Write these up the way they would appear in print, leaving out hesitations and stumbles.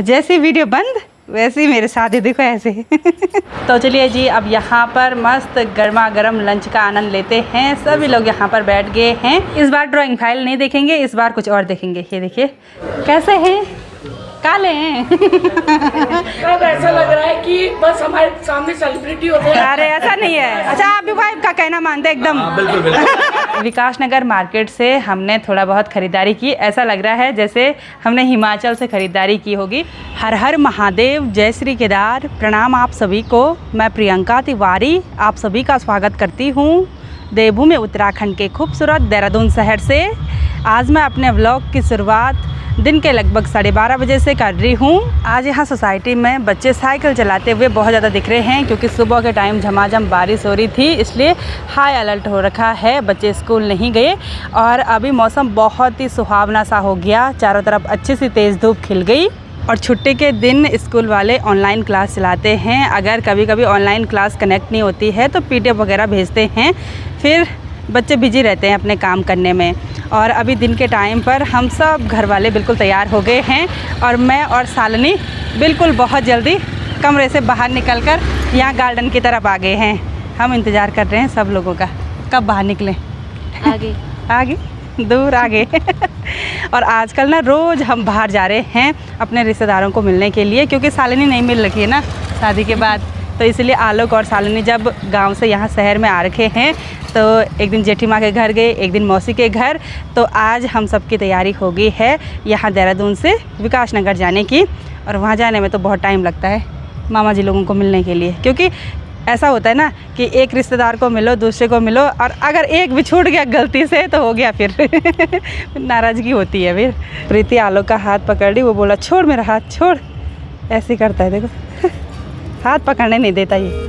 जैसी वीडियो बंद वैसे ही मेरे साथ ही देखो ऐसे। तो चलिए जी, अब यहाँ पर मस्त गर्मा गर्म लंच का आनंद लेते हैं। सभी लोग यहाँ पर बैठ गए हैं। इस बार ड्राइंग फाइल नहीं देखेंगे, इस बार कुछ और देखेंगे। ये देखिए कैसे हैं, काले हैं। अब ऐसा लग रहा है कि बस हमारे सामने सेलिब्रिटी होते हैं। अरे ऐसा नहीं है। अच्छा, आप भी वाइफ का कहना मानते हैं एकदम। बिल्कुल बिल्कुल। विकास नगर मार्केट से हमने थोड़ा बहुत खरीदारी की। ऐसा लग रहा है जैसे हमने हिमाचल से खरीदारी की होगी। हर हर महादेव, जय श्री केदार। प्रणाम आप सभी को। मैं प्रियंका तिवारी आप सभी का स्वागत करती हूँ देवभूमि उत्तराखंड के खूबसूरत देहरादून शहर से। आज मैं अपने व्लॉग की शुरुआत दिन के लगभग 12:30 बजे से कर रही हूँ। आज यहाँ सोसाइटी में बच्चे साइकिल चलाते हुए बहुत ज़्यादा दिख रहे हैं, क्योंकि सुबह के टाइम झमाझम बारिश हो रही थी, इसलिए हाई अलर्ट हो रखा है। बच्चे स्कूल नहीं गए और अभी मौसम बहुत ही सुहावना सा हो गया। चारों तरफ अच्छी सी तेज़ धूप खिल गई। और छुट्टी के दिन स्कूल वाले ऑनलाइन क्लास चलाते हैं। अगर कभी कभी ऑनलाइन क्लास कनेक्ट नहीं होती है तो PDF वगैरह भेजते हैं, फिर बच्चे बिजी रहते हैं अपने काम करने में। और अभी दिन के टाइम पर हम सब घर वाले बिल्कुल तैयार हो गए हैं और मैं और शालिनी बिल्कुल बहुत जल्दी कमरे से बाहर निकलकर यहाँ गार्डन की तरफ आ गए हैं। हम इंतज़ार कर रहे हैं सब लोगों का, कब बाहर निकलें। आगे आगे दूर आगे। और आजकल ना रोज़ हम बाहर जा रहे हैं अपने रिश्तेदारों को मिलने के लिए, क्योंकि शालिनी नहीं मिल रही है ना शादी के बाद, तो इसलिए आलोक और शालिनी जब गांव से यहाँ शहर में आ रखे हैं तो एक दिन जेठी माँ के घर गए, एक दिन मौसी के घर। तो आज हम सब की तैयारी हो गई है यहाँ देहरादून से विकास नगर जाने की। और वहाँ जाने में तो बहुत टाइम लगता है मामा जी लोगों को मिलने के लिए, क्योंकि ऐसा होता है ना कि एक रिश्तेदार को मिलो, दूसरे को मिलो, और अगर एक भी छूट गया गलती से तो हो गया फिर। नाराज़गी होती है फिर। प्रीति आलोक का हाथ पकड़ ली, वो बोला छोड़ मेरा हाथ छोड़, ऐसे करता है देखो। हाथ पकड़ने नहीं देता ये।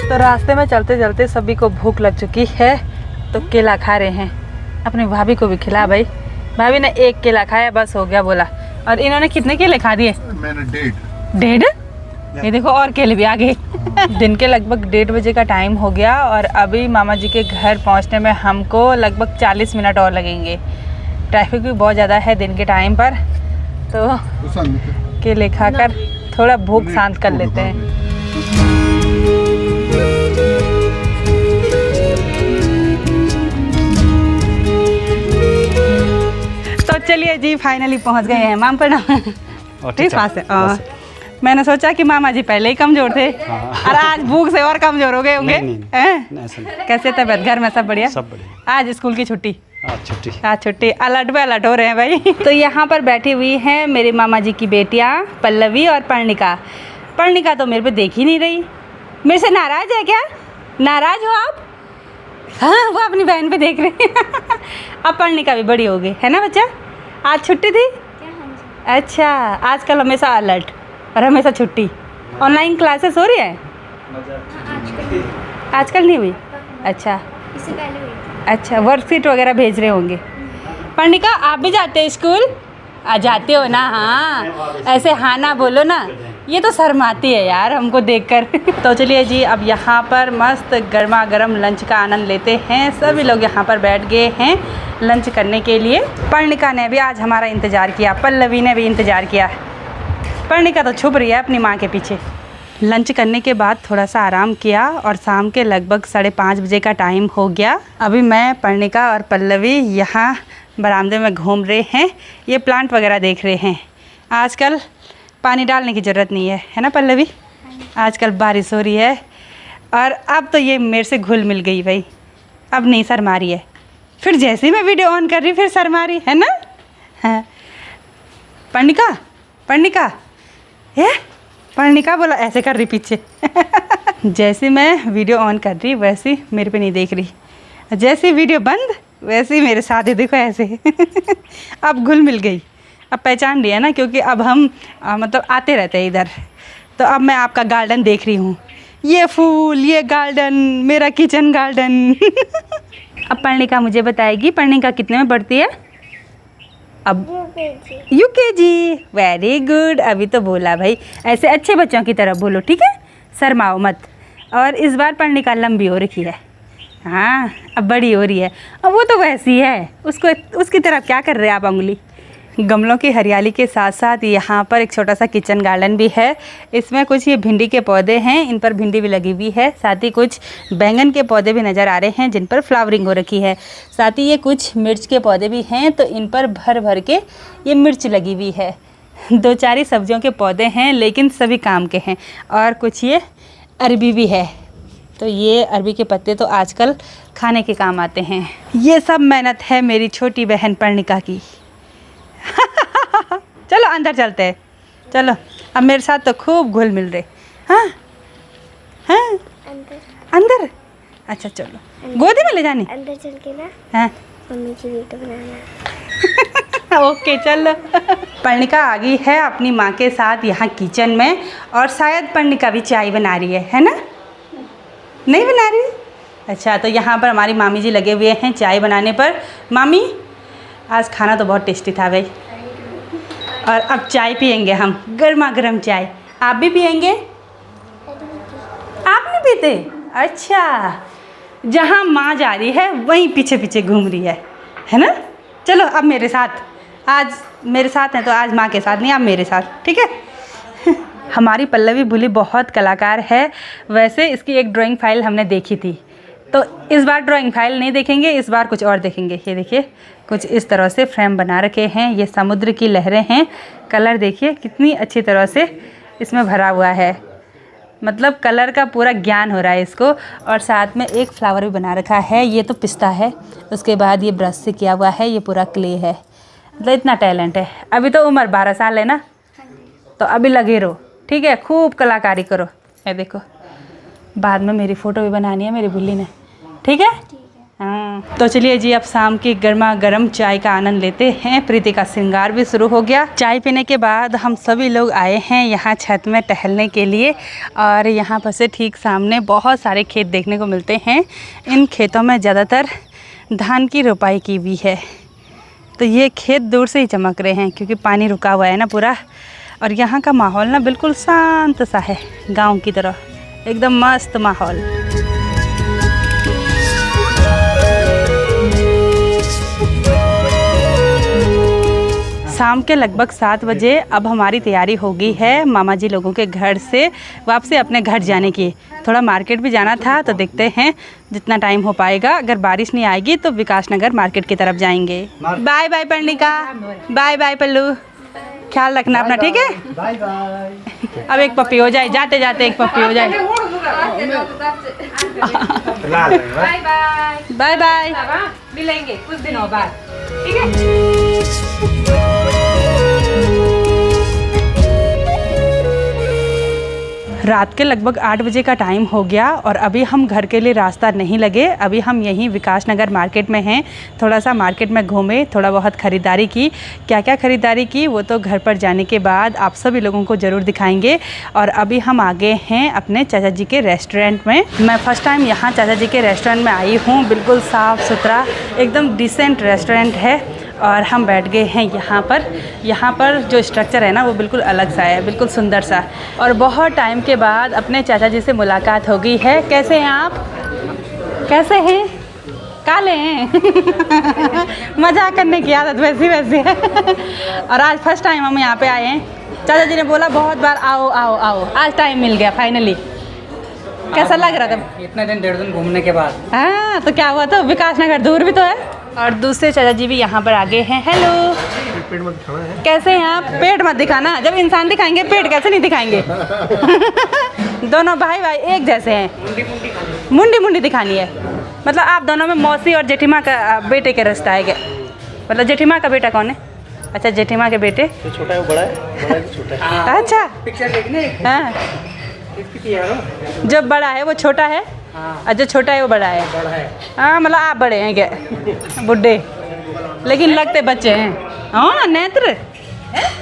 तो रास्ते में चलते चलते सभी को भूख लग चुकी है, तो केला खा रहे हैं। अपनी भाभी को भी खिला भाई। भाभी ने एक केला खाया, बस हो गया बोला। और इन्होंने कितने केले खा दिए? मैंने 1.5। ये देखो और केले भी आ गए। दिन के लगभग 1:30 बजे का टाइम हो गया और अभी मामा जी के घर पहुंचने में हमको लगभग 40 मिनट और लगेंगे। ट्रैफिक भी बहुत ज़्यादा है दिन के टाइम पर, तो केले खाकर थोड़ा भूख शांत कर लेते हैं। तो चलिए जी, फाइनली पहुंच गए हैं। माम प्रणाम। ठीक पास है। मैंने सोचा कि मामा जी पहले ही कमजोर थे और आज भूख से और कमजोर हो गए होंगे। कैसे तबीयत, घर में सब बढ़िया? सब बढ़िया। आज स्कूल की छुट्टी? आज छुट्टी। अलर्ट पे अलर्ट हो रहे हैं भाई। तो यहाँ पर बैठी हुई हैं मेरे मामा जी की बेटियाँ पल्लवी और पर्णिका। पर्णिका तो मेरे पे देख ही नहीं रही। मेरे से नाराज है क्या? नाराज हो आप? हाँ, वो अपनी बहन पे देख रहे हैं। अब पर्णिका भी बड़ी हो गई है ना बच्चा। आज छुट्टी थी? अच्छा, आजकल हमेशा अलर्ट और हमेशा छुट्टी। ऑनलाइन क्लासेस हो रही है? आजकल नहीं हुई? अच्छा, इससे पहले हुई थी। अच्छा, वर्कशीट वगैरह भेज रहे होंगे। पर्णिका आप भी जाते हो स्कूल? जाते हो ना? हाँ, ऐसे हाँ ना बोलो ना, ये तो शर्माती है यार हमको देखकर। तो चलिए जी, अब यहाँ पर मस्त गर्मा गर्म लंच का आनंद लेते हैं। सभी लोग यहाँ पर बैठ गए हैं लंच करने के लिए। पर्णिका ने भी आज हमारा इंतज़ार किया, पल्लवी ने भी इंतज़ार किया। पर्णिका तो छुप रही है अपनी माँ के पीछे। लंच करने के बाद थोड़ा सा आराम किया और शाम के लगभग 5:30 बजे का टाइम हो गया। अभी मैं, पर्णिका और पल्लवी यहाँ बरामदे में घूम रहे हैं, ये प्लांट वगैरह देख रहे हैं। आजकल पानी डालने की ज़रूरत नहीं है ना पल्लवी? आजकल बारिश हो रही है और अब तो ये मेरे से घुल मिल गई भाई, अब नहीं शर्मा रही है। फिर जैसे ही मैं वीडियो ऑन कर रही फिर शर्मा रही है ना। हाँ, पर्णिका पर्णिका है, पर्णिका बोला ऐसे कर रही पीछे। जैसे मैं वीडियो ऑन कर रही वैसे मेरे पे नहीं देख रही, जैसे वीडियो बंद वैसे ही मेरे साथ ही देखो ऐसे। अब घुल मिल गई, अब पहचान लिया ना, क्योंकि अब हम मतलब आते रहते हैं इधर। तो अब मैं आपका गार्डन देख रही हूँ, ये फूल, ये गार्डन, मेरा किचन गार्डन। अब पर्णिका मुझे बताएगी, पर्णिका कितने में पढ़ती है? अब यूकेजी, वेरी गुड। अभी तो बोला भाई, ऐसे अच्छे बच्चों की तरह बोलो, ठीक है, शर्माओ मत। और इस बार पढ़ने का लंबी हो रखी है, हाँ अब बड़ी हो रही है। अब वो तो वैसी है, उसको उसकी तरफ क्या कर रहे हैं आप उंगली। गमलों की हरियाली के साथ साथ यहाँ पर एक छोटा सा किचन गार्डन भी है। इसमें कुछ ये भिंडी के पौधे हैं, इन पर भिंडी भी लगी हुई है। साथ ही कुछ बैंगन के पौधे भी नज़र आ रहे हैं जिन पर फ्लावरिंग हो रखी है। साथ ही ये कुछ मिर्च के पौधे भी हैं, तो इन पर भर भर के ये मिर्च लगी हुई है। 2-4 ही सब्जियों के पौधे हैं, लेकिन सभी काम के हैं। और कुछ ये अरबी भी है, तो ये अरबी के पत्ते तो आजकल खाने के काम आते हैं। ये सब मेहनत है मेरी छोटी बहन पर्णिका की। चलो अंदर चलते हैं, चलो। अब मेरे साथ तो खूब घुल मिल रहे। हाँ हाँ अंदर, अच्छा चलो। गोदी में ले जानी अंदर चल के ना हाँ मम्मी की वीडियो बनाना। ओके चलो। पर्णिका आ गई है अपनी माँ के साथ यहाँ किचन में, और शायद पर्णिका भी चाय बना रही है ना? नहीं बना रही? अच्छा, तो यहाँ पर हमारी मामी जी लगे हुए हैं चाय बनाने पर। मामी आज खाना तो बहुत टेस्टी था भाई। और अब चाय पियेंगे हम, गर्मा गर्म चाय। आप भी पियेंगे? आप नहीं पीते? अच्छा, जहाँ माँ जा रही है वहीं पीछे पीछे घूम रही है ना? चलो अब मेरे साथ, आज मेरे साथ हैं तो आज माँ के साथ नहीं, आप मेरे साथ, ठीक है। हमारी पल्लवी बुली बहुत कलाकार है। वैसे इसकी एक ड्राइंग फाइल हमने देखी थी, तो इस बार ड्राइंग फाइल नहीं देखेंगे, इस बार कुछ और देखेंगे। ये देखिए, कुछ इस तरह से फ्रेम बना रखे हैं। ये समुद्र की लहरें हैं। कलर देखिए कितनी अच्छी तरह से इसमें भरा हुआ है, मतलब कलर का पूरा ज्ञान हो रहा है इसको। और साथ में एक फ्लावर भी बना रखा है, ये तो पिस्ता है। उसके बाद ये ब्रश से किया हुआ है, ये पूरा क्ले है। मतलब इतना टैलेंट है। अभी तो उम्र 12 साल है ना, तो अभी लगे रहो, ठीक है, खूब कलाकारी करो। ये देखो, बाद में मेरी फ़ोटो भी बनानी है मेरी बुल्ली ने, ठीक है? हाँ, तो चलिए जी, अब शाम की गर्मा गर्म चाय का आनंद लेते हैं। प्रीति का श्रृंगार भी शुरू हो गया। चाय पीने के बाद हम सभी लोग आए हैं यहाँ छत में टहलने के लिए, और यहाँ पर से ठीक सामने बहुत सारे खेत देखने को मिलते हैं। इन खेतों में ज़्यादातर धान की रोपाई की हुई है, तो ये खेत दूर से ही चमक रहे हैं क्योंकि पानी रुका हुआ है ना पूरा। और यहाँ का माहौल ना बिल्कुल शांत सा है, गाँव की तरह, एकदम मस्त माहौल। शाम के लगभग 7 बजे अब हमारी तैयारी हो गई है मामा जी लोगों के घर से वापसी अपने घर जाने की। थोड़ा मार्केट भी जाना था, तो देखते हैं जितना टाइम हो पाएगा। अगर बारिश नहीं आएगी तो विकास नगर मार्केट की तरफ जाएंगे। Bye bye Parnika, bye bye Pallu, ख्याल रखना अपना, ठीक है? Bye bye. अब एक पप्पी हो जाए, जाते जाते एक पप्पी हो जाए। Bye bye. बाय बाय, मिलेंगे कुछ दिनों बाद, ठीक है? रात के लगभग 8 बजे का टाइम हो गया और अभी हम घर के लिए रास्ता नहीं लगे। अभी हम यहीं विकास नगर मार्केट में हैं। थोड़ा सा मार्केट में घूमे, थोड़ा बहुत ख़रीदारी की। क्या क्या ख़रीदारी की वो तो घर पर जाने के बाद आप सभी लोगों को ज़रूर दिखाएंगे। और अभी हम आ गए हैं अपने चाचा जी के रेस्टोरेंट में। मैं फ़र्स्ट टाइम यहाँ चाचा जी के रेस्टोरेंट में आई हूँ। बिल्कुल साफ़ सुथरा, एकदम डिसेंट रेस्टोरेंट है। और हम बैठ गए हैं यहाँ पर जो स्ट्रक्चर है ना वो बिल्कुल अलग सा है, बिल्कुल सुंदर सा। और बहुत टाइम के बाद अपने चाचा जी से मुलाकात हो गई है। कैसे हैं आप? कैसे हैं? काले हैं। मजाक करने की आदत वैसी है। और आज फर्स्ट टाइम हम यहाँ पे आए हैं। चाचा जी ने बोला बहुत बार आओ आओ आओ, आज टाइम मिल गया फाइनली। कैसा लग रहा था इतने दिन 1.5 दिन घूमने के बाद? हाँ, तो क्या हुआ, तो विकास नगर दूर भी तो है। और दूसरे चाचा जी भी यहाँ पर आ गए हैं। हेलो, पेट मत दिखाना है। कैसे हैं आप? पेट मत दिखाना, जब इंसान दिखाएंगे पेट कैसे नहीं दिखाएंगे। दोनों भाई भाई एक जैसे हैं। मुंडी मुंडी दिखानी है, मतलब आप दोनों में मौसी और जेठीमा का बेटे के रिश्ता है क्या? मतलब जेठीमा का बेटा कौन है? अच्छा, जेठीमा के बेटे। जो छोटा है वो बड़ा है, बड़ा है वो छोटा है। अच्छा, पिक्चर देखने हाँ, इसकी यार, जो बड़ा है वो छोटा है और जो छोटा है वो बड़ा है। बड़ा है। हाँ, मतलब आप बड़े हैं क्या? बुड्ढे, लेकिन लगते बच्चे हैं। हाँ, नेत्र।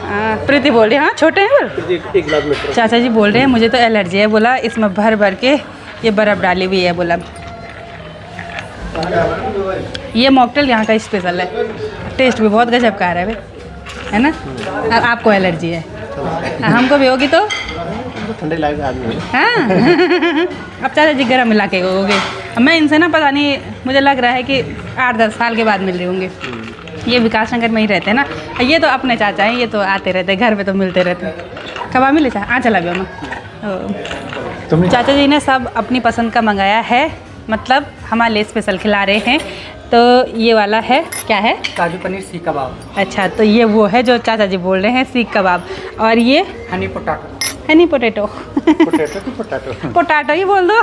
हाँ, प्रीति बोल रही है, हाँ छोटे हैं बोल। एक गिलास में चाचा जी बोल रहे हैं मुझे तो एलर्जी है, बोला इसमें भर भर के ये बर्फ़ डाली हुई है। बोला ये मॉकटेल यहाँ का स्पेशल है, टेस्ट भी बहुत गजब का आ रहा है भाई। है ना। और आपको एलर्जी है, हमको भी होगी तो ठंडे लायक आदमी है। हाँ अब चाचा जी गरम मिला के होगे। मैं इनसे ना पता नहीं, मुझे लग रहा है कि 8-10 साल के बाद मिल रहे होंगे। ये विकास नगर में ही रहते हैं ना, ये तो अपने चाचा हैं, ये तो आते रहते हैं घर में, तो मिलते रहते हैं। कब मिले चाचा? चला गया मैं। चाचा जी ने सब अपनी पसंद का मंगाया है, मतलब हमारे लिए स्पेशल खिला रहे हैं। तो ये वाला है, क्या है? काजू पनीर सीख कबाब। अच्छा, तो ये वो है जो चाचा जी बोल रहे हैं, सीख कबाब। और ये Honey potato. Honey potato potato की पोटैटो पोटैटो ही बोल दो।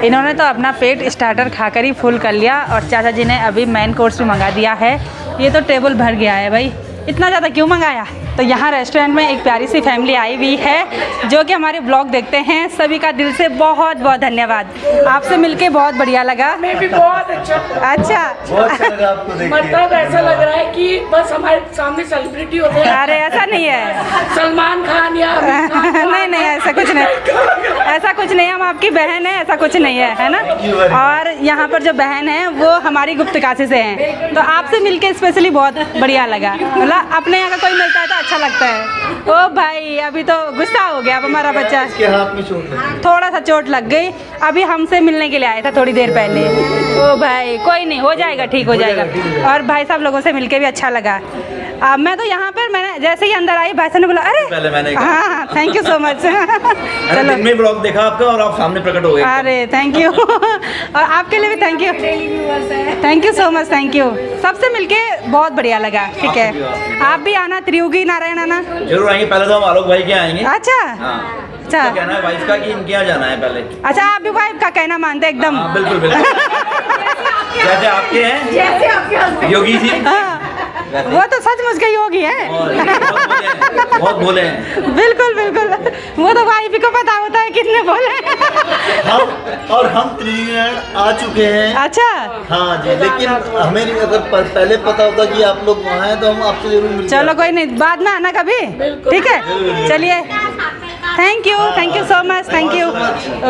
इन्होंने तो अपना पेट स्टार्टर खाकर ही फुल कर लिया, और चाचा जी ने अभी मेन कोर्स भी मंगा दिया है। ये तो टेबल भर गया है भाई, इतना ज़्यादा क्यों मंगाया? तो यहाँ रेस्टोरेंट में एक प्यारी सी फैमिली आई हुई है जो कि हमारे ब्लॉग देखते हैं। सभी का दिल से बहुत बहुत धन्यवाद। आपसे मिलके बहुत बढ़िया लगा। मैं भी बहुत अच्छा अच्छा, बहुत अच्छा लगा आपको देख के। मतलब ऐसा लग रहा है कि बस हमारे सामने सेलिब्रिटी होते हैं। अरे ऐसा नहीं है। सलमान खान या आमिर खान। नहीं नहीं, ऐसा कुछ नहीं, ऐसा कुछ नहीं। हम आपकी बहन है, ऐसा कुछ नहीं है ना। और यहाँ पर जो बहन है वो हमारी गुप्तकाशी से हैं, तो आपसे मिलके स्पेशली बहुत बढ़िया लगा। मतलब अपने यहाँ का कोई मिलता है तो अच्छा लगता है। ओ भाई, अभी तो गुस्सा हो गया अब हमारा बच्चा, इसके हाथ में चोट लगी। थोड़ा सा चोट लग गई। अभी हमसे मिलने के लिए आया था थोड़ी देर पहले। ओ भाई, कोई नहीं, हो जाएगा, ठीक हो जाएगा। और भाई साहब लोगों से मिलके भी अच्छा लगा। मैं तो यहाँ पर, मैंने जैसे ही अंदर आई भाई साहब ने बोला अरे पहले मैंने हाँ, थैंक यू सो मच। चलो दिन में ब्लॉग देखा आपका और आप सामने प्रकट हो गए। अरे थैंक यू। और आपके लिए भी thank you, thank you so much, thank you. सबसे मिलके बहुत बढ़िया लगा। ठीक है, आप भी आना, त्रियुगी नारायण आना। जरूर आएंगे, पहले तो हम आलोक भाई के यहाँ आएंगे। अच्छा हाँ। अच्छा, तो कहना है वाइफ का कि इनके यहाँ जाना है पहले। अच्छा, आप भी वाइफ का कहना मानते एकदम। हाँ, बिल्कुल बिल्कुल। जैसे आपके हैं योगी जी, हाँ, वो तो सचमुच के योगी है। और बहुत बोले हैं। बिल्कुल बिल्कुल, वो तो वाइफ को पता होता है कितने बोले। हम त्रिवेणी आ चुके हैं। अच्छा, हाँ जी, लेकिन हमें अगर पहले पता होता कि आप लोग वहाँ हैं तो हम आपसे जरूर मिलते। चलो कोई नहीं, बाद में आना कभी। ठीक है, चलिए, thank you so much, thank you.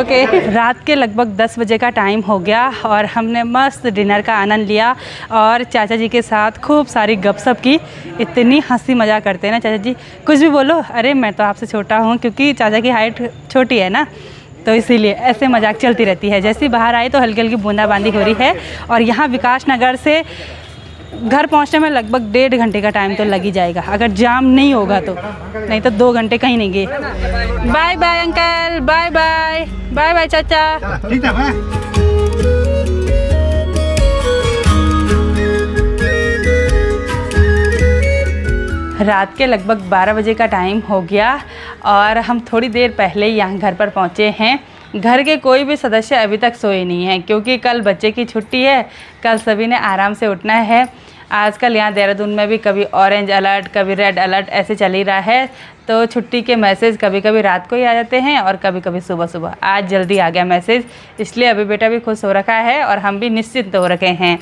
Okay, रात के लगभग 10 बजे का टाइम हो गया और हमने मस्त डिनर का आनंद लिया और चाचा जी के साथ खूब सारी गपशप की। इतनी हंसी मजाक करते हैं ना चाचा जी, कुछ भी बोलो अरे मैं तो आपसे छोटा हूँ, क्योंकि चाचा की हाइट छोटी है ना, तो इसीलिए ऐसे मजाक चलती रहती है। जैसे ही बाहर आए तो हल्की हल्की बूंदाबांदी हो रही है। और यहाँ विकास नगर से घर पहुँचने में लगभग 1.5 घंटे का टाइम तो लग ही जाएगा, अगर जाम नहीं होगा तो, नहीं तो 2 घंटे कहीं नहीं गए। Bye bye uncle, bye bye, bye bye चाचा। ठीक है भाई। रात के लगभग 12 बजे का टाइम हो गया और हम थोड़ी देर पहले ही यहाँ घर पर पहुँचे हैं। घर के कोई भी सदस्य अभी तक सोए नहीं हैं, क्योंकि कल बच्चे की छुट्टी है, कल सभी ने आराम से उठना है। आजकल यहाँ देहरादून में भी कभी ऑरेंज अलर्ट, कभी रेड अलर्ट ऐसे चल ही रहा है, तो छुट्टी के मैसेज कभी कभी रात को ही आ जाते हैं और कभी कभी सुबह सुबह। आज जल्दी आ गया मैसेज, इसलिए अभी बेटा भी खुश हो रखा है और हम भी निश्चिंत हो रखे हैं।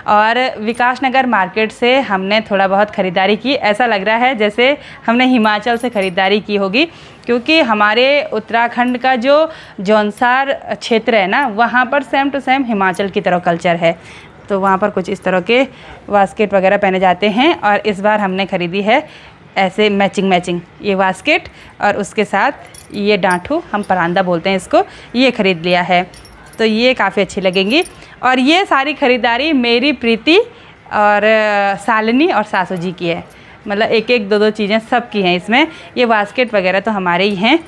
और विकास नगर मार्केट से हमने थोड़ा बहुत ख़रीदारी की। ऐसा लग रहा है जैसे हमने हिमाचल से ख़रीदारी की होगी, क्योंकि हमारे उत्तराखंड का जो जौनसार क्षेत्र है ना, वहाँ पर सेम टू सेम हिमाचल की तरह कल्चर है। तो वहाँ पर कुछ इस तरह के वास्केट वगैरह पहने जाते हैं और इस बार हमने ख़रीदी है ऐसे मैचिंग ये वास्केट और उसके साथ ये डांठू, हम परांदा बोलते हैं इसको, ये ख़रीद लिया है। तो ये काफ़ी अच्छी लगेंगी। और ये सारी ख़रीदारी मेरी, प्रीति और शालिनी और सासू जी की है। मतलब एक एक दो दो चीज़ें सब की हैं इसमें। ये बास्केट वगैरह तो हमारे ही हैं,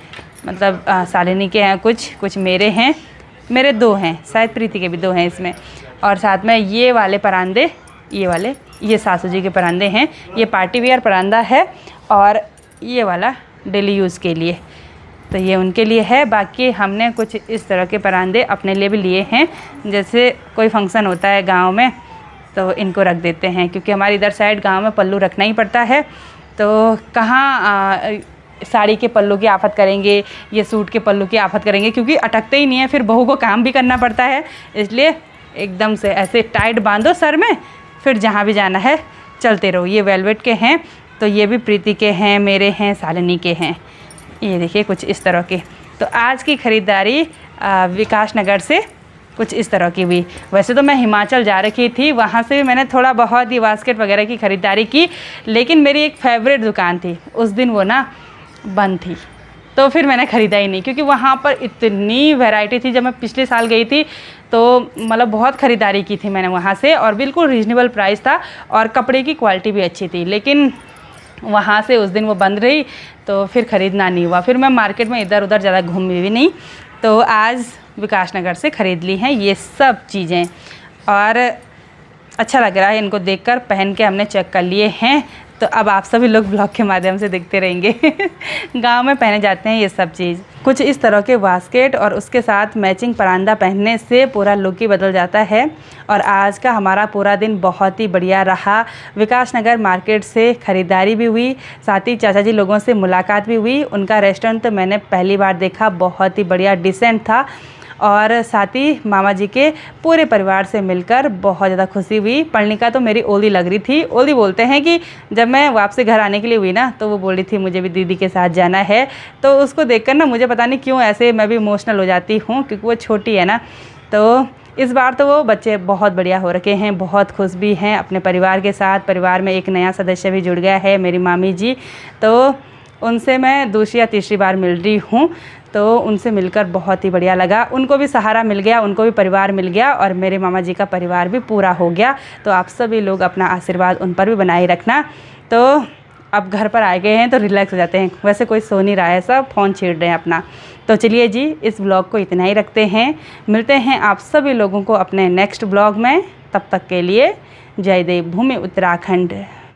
मतलब शालिनी के हैं कुछ मेरे हैं, मेरे 2 हैं, शायद प्रीति के भी 2 हैं इसमें। और साथ में ये वाले परांदे, ये सासू जी के परांदे हैं। ये पार्टी वेयर परांदा है और ये वाला डेली यूज़ के लिए, तो ये उनके लिए है। बाकी हमने कुछ इस तरह के परांदे अपने लिए भी लिए हैं, जैसे कोई फंक्शन होता है गांव में तो इनको रख देते हैं, क्योंकि हमारे इधर साइड गांव में पल्लू रखना ही पड़ता है। तो कहाँ साड़ी के पल्लू की आफत करेंगे, ये सूट के पल्लू की आफत करेंगे, क्योंकि अटकते ही नहीं है, फिर बहू को काम भी करना पड़ता है। इसलिए एकदम से ऐसे टाइट बांधो सर में, फिर जहाँ भी जाना है चलते रहो। ये वेलवेट के हैं, तो ये भी प्रीति के हैं, मेरे हैं, शालिनी के हैं। ये देखिए कुछ इस तरह के। तो आज की ख़रीदारी विकास नगर से कुछ इस तरह की हुई। वैसे तो मैं हिमाचल जा रखी थी, वहाँ से भी मैंने थोड़ा बहुत ही बास्केट वगैरह की ख़रीदारी की, लेकिन मेरी एक फेवरेट दुकान थी, उस दिन वो ना बंद थी, तो फिर मैंने ख़रीदा ही नहीं, क्योंकि वहाँ पर इतनी वैरायटी थी। जब मैं पिछले साल गई थी तो मतलब बहुत ख़रीदारी की थी मैंने वहाँ से, और बिल्कुल रीज़नेबल प्राइस था और कपड़े की क्वालिटी भी अच्छी थी। लेकिन वहाँ से उस दिन वो बंद रही, तो फिर ख़रीदना नहीं हुआ। फिर मैं मार्केट में इधर उधर ज़्यादा घूमी भी नहीं, तो आज विकास नगर से ख़रीद ली हैं ये सब चीज़ें, और अच्छा लग रहा है इनको देखकर। पहन के हमने चेक कर लिए हैं, तो अब आप सभी लोग ब्लॉग के माध्यम से देखते रहेंगे। गांव में पहने जाते हैं ये सब चीज़। कुछ इस तरह के बास्केट और उसके साथ मैचिंग परांदा पहनने से पूरा लुक ही बदल जाता है। और आज का हमारा पूरा दिन बहुत ही बढ़िया रहा। विकास नगर मार्केट से ख़रीदारी भी हुई, साथ ही चाचा जी लोगों से मुलाकात भी हुई। उनका रेस्टोरेंट तो मैंने पहली बार देखा, बहुत ही बढ़िया डिसेंट था, और साथ ही मामा जी के पूरे परिवार से मिलकर बहुत ज़्यादा खुशी हुई। पर्णिका तो मेरी ओली लग रही थी। ओली बोलते हैं कि जब मैं वापसी घर आने के लिए हुई ना, तो वो बोल रही थी मुझे भी दीदी के साथ जाना है। तो उसको देखकर ना मुझे पता नहीं क्यों ऐसे मैं भी इमोशनल हो जाती हूँ, क्योंकि वो छोटी है ना। तो इस बार तो वो बच्चे बहुत बढ़िया हो रखे हैं, बहुत खुश भी हैं अपने परिवार के साथ। परिवार में एक नया सदस्य भी जुड़ गया है, मेरी मामी जी। तो उनसे मैं दूसरी या तीसरी बार मिल रही हूँ, तो उनसे मिलकर बहुत ही बढ़िया लगा। उनको भी सहारा मिल गया, उनको भी परिवार मिल गया, और मेरे मामा जी का परिवार भी पूरा हो गया। तो आप सभी लोग अपना आशीर्वाद उन पर भी बनाए रखना। तो अब घर पर आ गए हैं तो रिलैक्स हो जाते हैं। वैसे कोई सो नहीं रहा है, सब फ़ोन छेड़ रहे हैं अपना। तो चलिए जी, इस ब्लॉग को इतना ही रखते हैं। मिलते हैं आप सभी लोगों को अपने नेक्स्ट ब्लॉग में। तब तक के लिए जय देव भूमि उत्तराखंड।